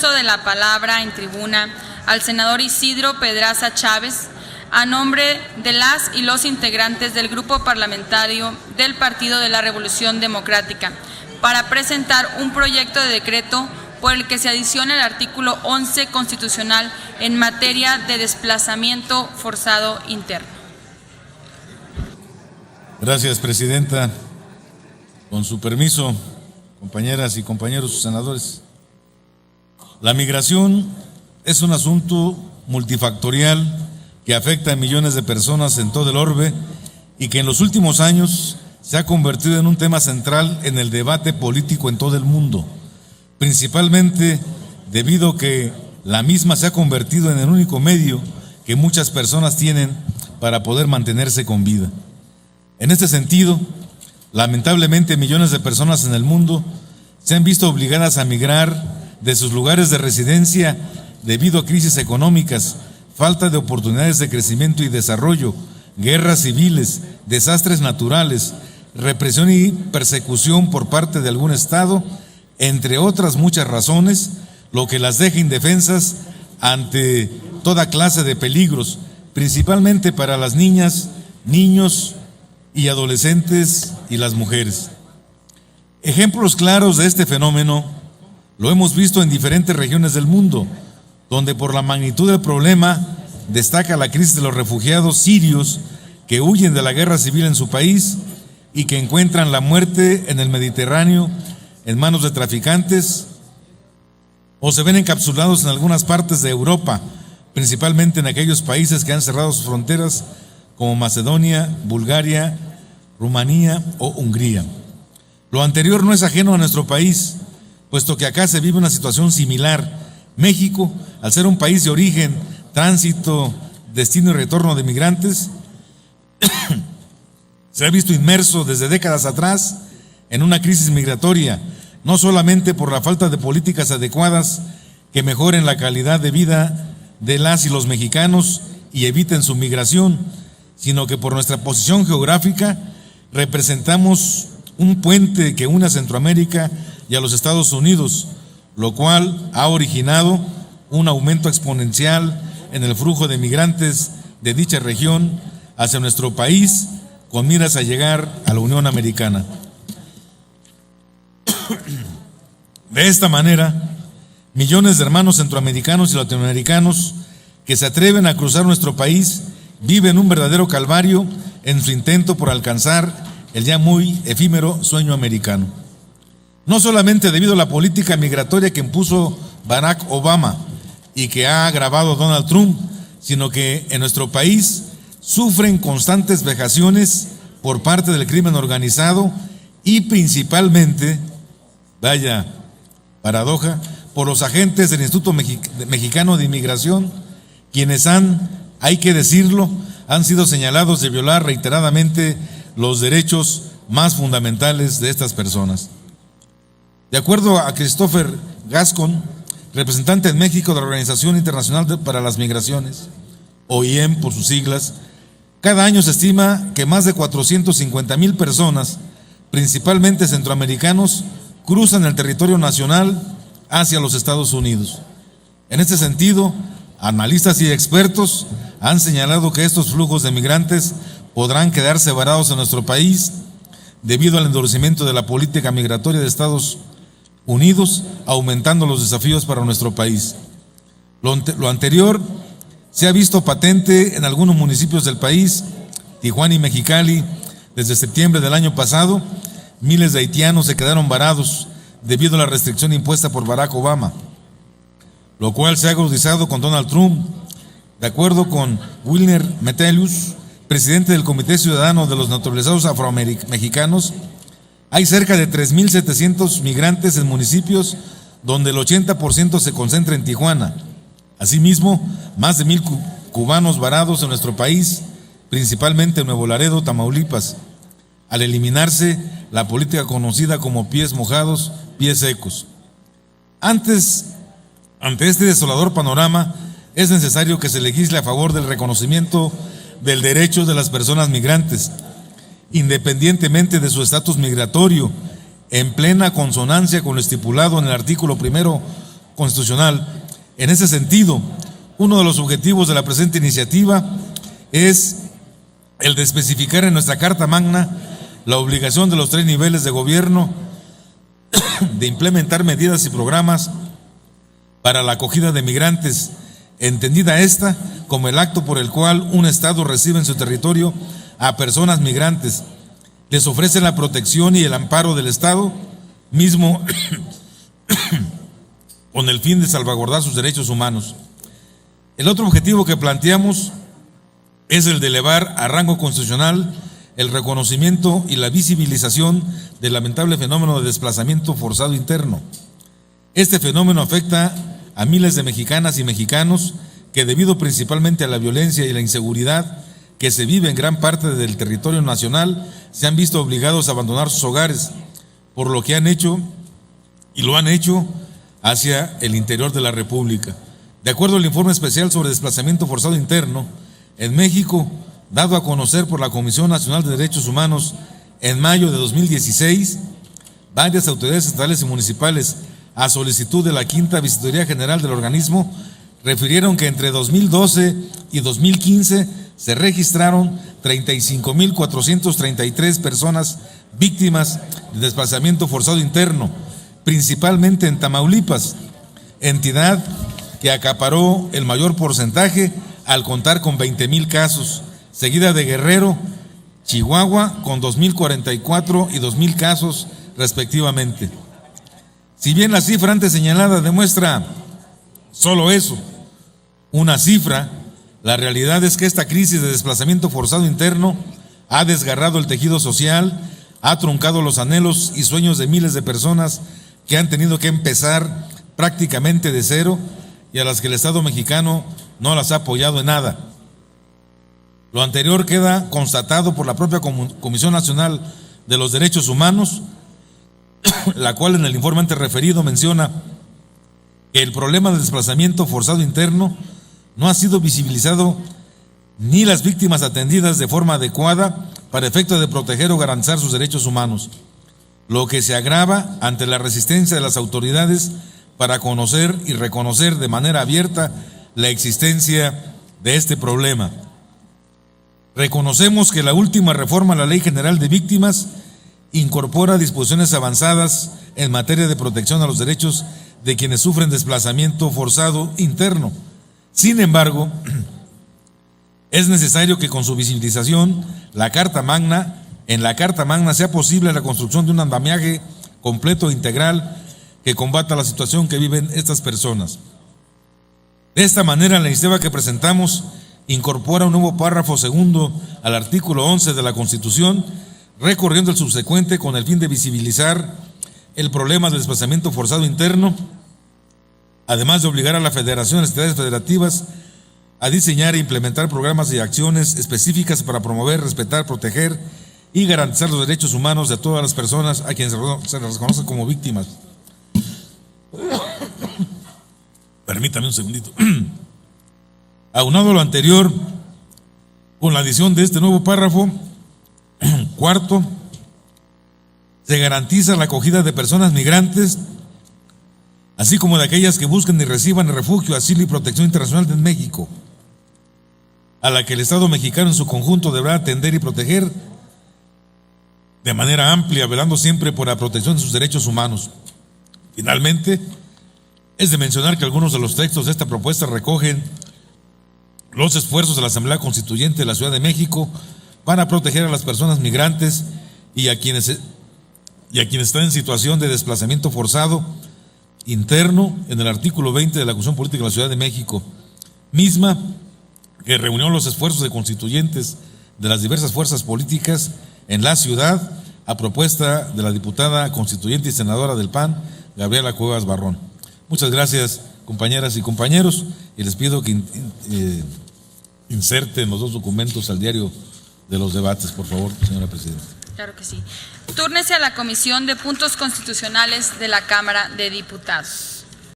uso de la palabra en tribuna al senador Isidro Pedraza Chávez, a nombre de las y los integrantes del Grupo Parlamentario del Partido de la Revolución Democrática, para presentar un proyecto de decreto por el que se adiciona el artículo 11 constitucional en materia de desplazamiento forzado interno. Gracias, presidenta. Con su permiso, compañeras y compañeros senadores, la migración es un asunto multifactorial que afecta a millones de personas en todo el orbe y que en los últimos años se ha convertido en un tema central en el debate político en todo el mundo, principalmente debido a que la misma se ha convertido en el único medio que muchas personas tienen para poder mantenerse con vida. En este sentido, lamentablemente millones de personas en el mundo se han visto obligadas a migrar de sus lugares de residencia debido a crisis económicas, falta de oportunidades de crecimiento y desarrollo, guerras civiles, desastres naturales, represión y persecución por parte de algún Estado, entre otras muchas razones, lo que las deja indefensas ante toda clase de peligros, principalmente para las niñas, niños y adolescentes y las mujeres. Ejemplos claros de este fenómeno lo hemos visto en diferentes regiones del mundo, donde por la magnitud del problema destaca la crisis de los refugiados sirios que huyen de la guerra civil en su país y que encuentran la muerte en el Mediterráneo en manos de traficantes o se ven encapsulados en algunas partes de Europa, principalmente en aquellos países que han cerrado sus fronteras como Macedonia, Bulgaria, Rumanía o Hungría. Lo anterior no es ajeno a nuestro país, puesto que acá se vive una situación similar. México, al ser un país de origen, tránsito, destino y retorno de migrantes, se ha visto inmerso desde décadas atrás en una crisis migratoria, no solamente por la falta de políticas adecuadas que mejoren la calidad de vida de las y los mexicanos y eviten su migración, sino que por nuestra posición geográfica representamos un puente que une a Centroamérica y a los Estados Unidos, lo cual ha originado un aumento exponencial en el flujo de migrantes de dicha región hacia nuestro país, con miras a llegar a la Unión Americana. De esta manera, millones de hermanos centroamericanos y latinoamericanos que se atreven a cruzar nuestro país viven un verdadero calvario en su intento por alcanzar el ya muy efímero sueño americano. No solamente debido a la política migratoria que impuso Barack Obama y que ha agravado Donald Trump, sino que en nuestro país sufren constantes vejaciones por parte del crimen organizado y principalmente, vaya paradoja, por los agentes del Instituto Mexicano de Inmigración, quienes hay que decirlo, han sido señalados de violar reiteradamente los derechos más fundamentales de estas personas. De acuerdo a Christopher Gascon, representante en México de la Organización Internacional para las Migraciones, OIM por sus siglas, cada año se estima que más de 450,000 personas, principalmente centroamericanos, cruzan el territorio nacional hacia los Estados Unidos. En este sentido, analistas y expertos han señalado que estos flujos de migrantes podrán quedarse varados en nuestro país debido al endurecimiento de la política migratoria de Estados Unidos, aumentando los desafíos para nuestro país. Lo anterior se ha visto patente en algunos municipios del país, Tijuana y Mexicali. Desde septiembre del año pasado, miles de haitianos se quedaron varados debido a la restricción impuesta por Barack Obama, lo cual se ha agudizado con Donald Trump. De acuerdo con Wilner Metellus, presidente del Comité Ciudadano de los Naturalizados Afromexicanos, hay cerca de 3,700 migrantes en municipios donde el 80% se concentra en Tijuana. Asimismo, más de 1,000 cubanos varados en nuestro país, principalmente en Nuevo Laredo, Tamaulipas, al eliminarse la política conocida como pies mojados, pies secos. Ante este desolador panorama, es necesario que se legisle a favor del reconocimiento del derecho de las personas migrantes, independientemente de su estatus migratorio, en plena consonancia con lo estipulado en el artículo 1 constitucional. En ese sentido, uno de los objetivos de la presente iniciativa es el de especificar en nuestra Carta Magna la obligación de los 3 niveles de gobierno de implementar medidas y programas para la acogida de migrantes, entendida esta como el acto por el cual un Estado recibe en su territorio a personas migrantes, les ofrece la protección y el amparo del Estado mismo con el fin de salvaguardar sus derechos humanos. El otro objetivo que planteamos es el de elevar a rango constitucional el reconocimiento y la visibilización del lamentable fenómeno de desplazamiento forzado interno. Este fenómeno afecta a miles de mexicanas y mexicanos que, debido principalmente a la violencia y la inseguridad que se vive en gran parte del territorio nacional, se han visto obligados a abandonar sus hogares, por lo que han hecho y lo han hecho hacia el interior de la República. De acuerdo al informe especial sobre desplazamiento forzado interno, en México, dado a conocer por la Comisión Nacional de Derechos Humanos en mayo de 2016, varias autoridades estatales y municipales, a solicitud de la 5ª Visitoría General del organismo, refirieron que entre 2012 y 2015 se registraron 35,433 personas víctimas de desplazamiento forzado interno, principalmente en Tamaulipas, entidad que acaparó el mayor porcentaje al contar con 20,000 casos, seguida de Guerrero, Chihuahua con 2,044 y 2,000 casos respectivamente. Si bien la cifra antes señalada demuestra solo eso, una cifra, la realidad es que esta crisis de desplazamiento forzado interno ha desgarrado el tejido social, ha truncado los anhelos y sueños de miles de personas que han tenido que empezar prácticamente de cero y a las que el Estado mexicano no las ha apoyado en nada. Lo anterior queda constatado por la propia Comisión Nacional de los Derechos Humanos, la cual en el informe antes referido menciona que el problema del desplazamiento forzado interno no ha sido visibilizado ni las víctimas atendidas de forma adecuada para efecto de proteger o garantizar sus derechos humanos, lo que se agrava ante la resistencia de las autoridades para conocer y reconocer de manera abierta la existencia de este problema. Reconocemos que la última reforma a la Ley General de Víctimas incorpora disposiciones avanzadas en materia de protección a los derechos de quienes sufren desplazamiento forzado interno. Sin embargo, es necesario que con su visibilización, en la Carta Magna sea posible la construcción de un andamiaje completo e integral que combata la situación que viven estas personas. De esta manera, la iniciativa que presentamos incorpora un nuevo párrafo segundo al artículo 11 de la Constitución, recorriendo el subsecuente con el fin de visibilizar el problema del desplazamiento forzado interno, además de obligar a la Federación de las entidades federativas a diseñar e implementar programas y acciones específicas para promover, respetar, proteger y garantizar los derechos humanos de todas las personas a quienes se les reconoce como víctimas. Permítame un segundito. Aunado a lo anterior, con la adición de este nuevo párrafo, cuarto, se garantiza la acogida de personas migrantes, así como de aquellas que buscan y reciban el refugio, asilo y protección internacional de México, a la que el Estado mexicano en su conjunto deberá atender y proteger de manera amplia, velando siempre por la protección de sus derechos humanos. Finalmente, es de mencionar que algunos de los textos de esta propuesta recogen los esfuerzos de la Asamblea Constituyente de la Ciudad de México para proteger a las personas migrantes y a quienes están en situación de desplazamiento forzado interno en el artículo 20 de la Constitución Política de la Ciudad de México, misma que reunió los esfuerzos de constituyentes de las diversas fuerzas políticas en la ciudad a propuesta de la diputada constituyente y senadora del PAN, Gabriela Cuevas Barrón. Muchas gracias, compañeras y compañeros, y les pido que inserten los dos documentos al diario de los debates, por favor, señora presidenta. Claro que sí. Túrnese a la Comisión de Puntos Constitucionales de la Cámara de Diputados.